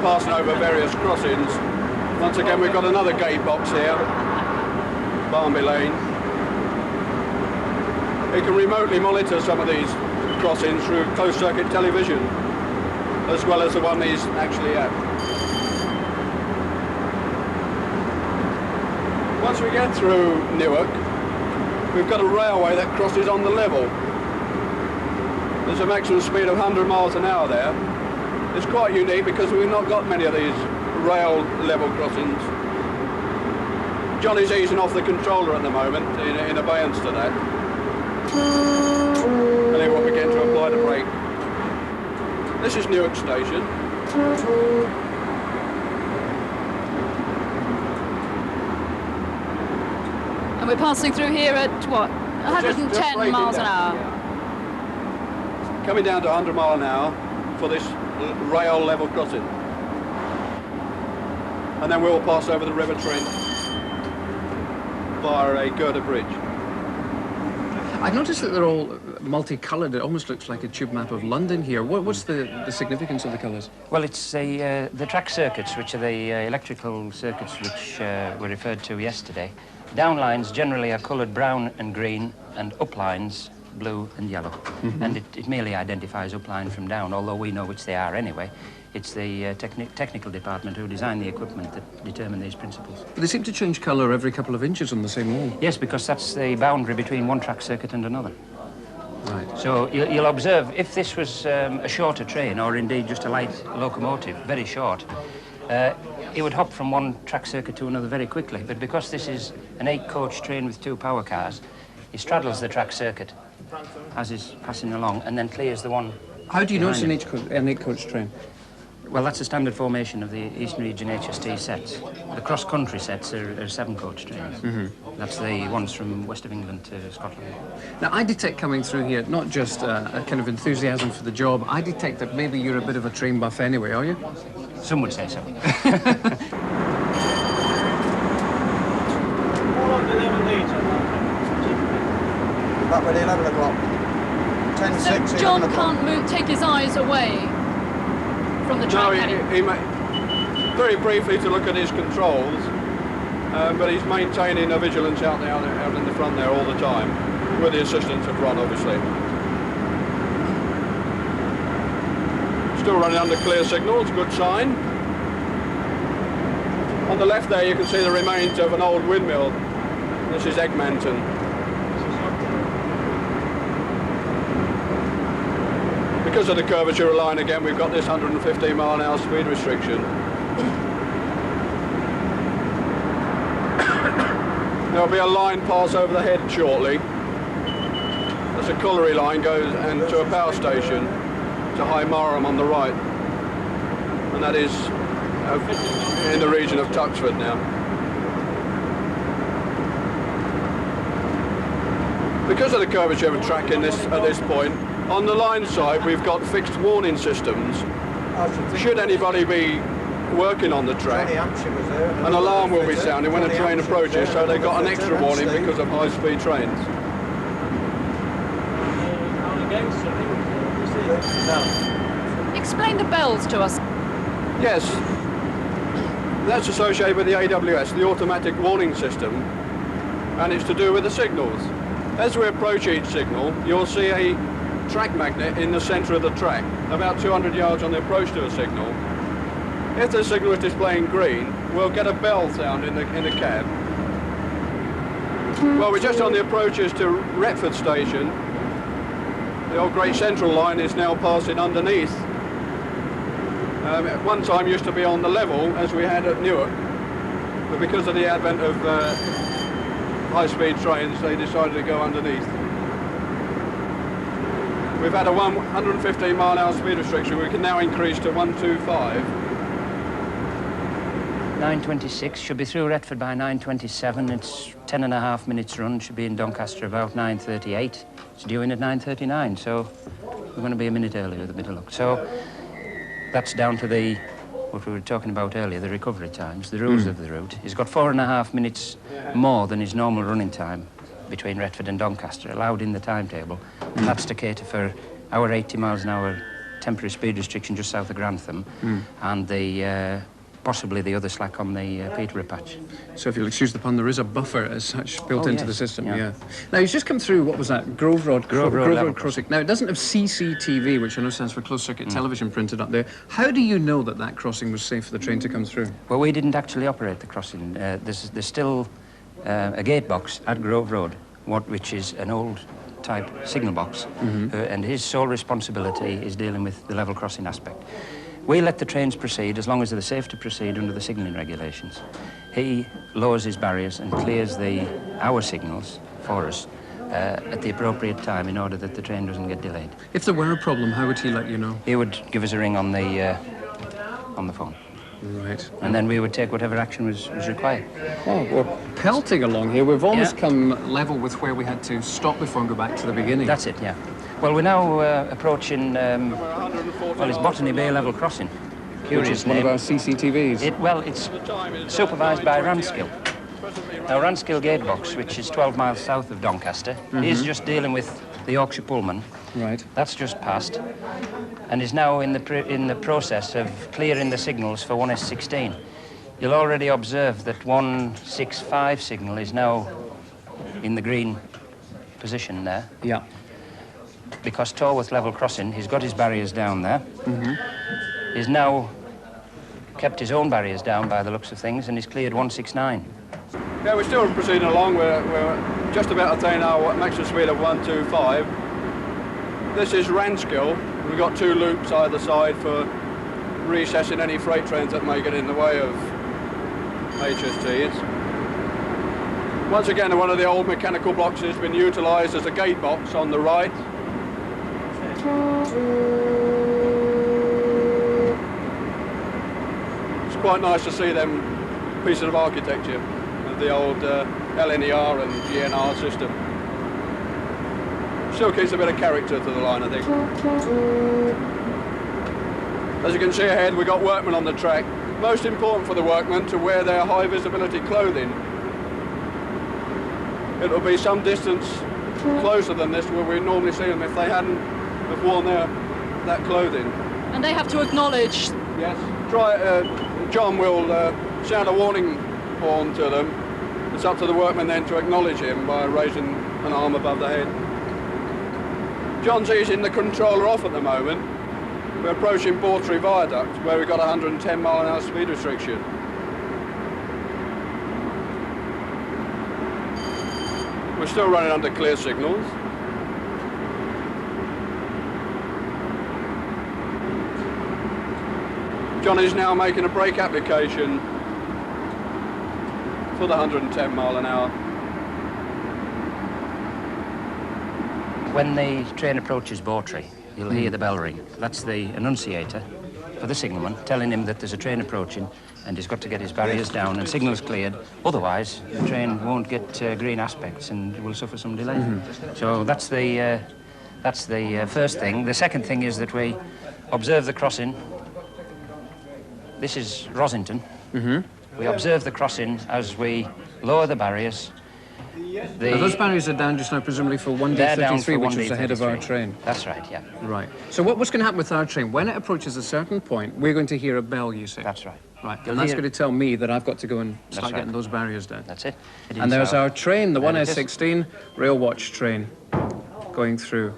passing over various crossings. Once again, we've got another gate box here, Barnby Lane. You can remotely monitor some of these crossings through closed circuit television, as well as the one he's actually at. Once we get through Newark, we've got a railway that crosses on the level. There's a maximum speed of 100 miles an hour there. It's quite unique because we've not got many of these rail level crossings. Johnny's easing off the controller at the moment in abeyance to that. And then we'll begin to apply the brake. This is Newark Station. And we're passing through here at, what, 110 just miles an hour? Yeah. Coming down to 100 miles an hour for this rail level crossing. And then we'll pass over the River Trent via a girder bridge. I've noticed that they're all multicoloured. It almost looks like a tube map of London here. What's the significance of the colours? Well, it's the track circuits, which are the electrical circuits which were referred to yesterday. Down lines generally are coloured brown and green, and up lines blue and yellow. Mm-hmm. And it merely identifies upline from down, although we know which they are anyway. It's the technical department who design the equipment that determine these principles. But they seem to change colour every couple of inches on the same wall. Yes, because that's the boundary between one track circuit and another. Right. So you'll observe, if this was a shorter train, or indeed just a light locomotive, very short, it would hop from one track circuit to another very quickly. But because this is an 8-coach train with 2 power cars, it straddles the track circuit as is passing along and then clears the one. How do you know it's an 8-coach train? Well, that's a standard formation of the Eastern Region HST sets. The cross-country sets are 7-coach trains. Mm-hmm. That's the ones from west of England to Scotland. Now, I detect coming through here not just a kind of enthusiasm for the job, I detect that maybe you're a bit of a train buff anyway, are you? Some would say so. About ready 11 o'clock. 10, so 6, John can't take his eyes away from the track. No, he very briefly to look at his controls, but he's maintaining a vigilance out in the front there all the time, with the assistance of Ron, obviously. Still running under clear signals, good sign. On the left there you can see the remains of an old windmill. This is Egmanton. Because of the curvature of the line again, we've got this 115 mile an hour speed restriction. There'll be a line pass over the head shortly. There's a colliery line goes and to a power station to High Marham on the right, and that is in the region of Tuxford now. Because of the curvature of the track at this point, on the line side we've got fixed warning systems. Should anybody be working on the track, an alarm will be sounding when a train approaches, so they've got an extra warning because of high-speed trains. Explain the bells to us. Yes, that's associated with the AWS, the automatic warning system, and it's to do with the signals. As we approach each signal, you'll see a track magnet in the centre of the track, about 200 yards on the approach to a signal. If the signal is displaying green, we'll get a bell sound in the cab. Well, we're just on the approaches to Retford Station. The old Great Central line is now passing underneath. At one time used to be on the level, as we had at Newark, but because of the advent of high-speed trains, they decided to go underneath. We've had a 115 mile an hour speed restriction. We can now increase to 125. 9:26, should be through Retford by 9:27. It's 10.5 minutes run, should be in Doncaster about 9:38. It's due in at 9:39, so we're going to be a minute early with a bit of luck. So that's down to what we were talking about earlier, the recovery times, the rules of the route. He's got 4.5 minutes more than his normal running time between Retford and Doncaster, allowed in the timetable. And that's to cater for our 80 miles an hour temporary speed restriction just south of Grantham, and the possibly the other slack on the Peterborough patch. So if you'll excuse the pun, there is a buffer as such built into the system, yeah. Now, he's just come through, what was that, Grove Road level crossing. Now, it doesn't have CCTV, which I know stands for closed-circuit television, printed up there. How do you know that that crossing was safe for the train to come through? Well, we didn't actually operate the crossing. There's still a gate box at Grove Road, which is an old type signal box, and his sole responsibility is dealing with the level crossing aspect. We let the trains proceed as long as they're safe to proceed under the signalling regulations. He lowers his barriers and clears our signals for us at the appropriate time in order that the train doesn't get delayed. If there were a problem, how would he let you know? He would give us a ring on the phone. Right. And then we would take whatever action was required. Oh, we're pelting along here. We've almost come level with where we had to stop before and go back to the beginning. That's it, yeah. Well, we're now approaching, it's Botany Bay level crossing. Curious Which is one of our CCTVs. It's supervised by Ranskill. Now, Ranskill Gatebox, which is 12 miles south of Doncaster, is just dealing with the Yorkshire Pullman. Right. That's just passed, and is now in the process of clearing the signals for 1S16. You'll already observe that 165 signal is now in the green position there. Yeah. Because Torworth level crossing, he's got his barriers down there. He's now kept his own barriers down by the looks of things, and he's cleared 169. Yeah, we're still proceeding along. We're just about to attain our maximum speed of 125. This is Ranskill. We've got 2 loops either side for recessing any freight trains that may get in the way of HSTs. Once again, one of the old mechanical blocks has been utilised as a gate box on the right. It's quite nice to see them pieces of architecture of the old LNER and GNR system. Still keeps a bit of character to the line, I think. As you can see ahead, we've got workmen on the track. Most important for the workmen to wear their high visibility clothing. It'll be some distance closer than this where we normally see them if they hadn't have worn that clothing. And they have to acknowledge. Yes. John will sound a warning horn to them. It's up to the workmen then to acknowledge him by raising an arm above the head. John's easing the controller off at the moment. We're approaching Bawtry Viaduct where we've got 110 mile/h speed restriction. We're still running under clear signals. John is now making a brake application for the 110 mile/h. When the train approaches Bawtry, you'll hear the bell ring. That's the annunciator for the signalman telling him that there's a train approaching and he's got to get his barriers down and signals cleared. Otherwise, the train won't get green aspects and will suffer some delay. So that's the first thing. The second thing is that we observe the crossing. This is Rosington. We observe the crossing as we lower the barriers. Now, those barriers are down just now, presumably for 1D33, which is ahead of our train. That's right, yeah. Right. So what's going to happen with our train? When it approaches a certain point, we're going to hear a bell, you say? That's right. Right, and that's going to tell me that I've got to go and start getting those barriers down. That's it. And there's our train, the 1S16 Railwatch train, going through.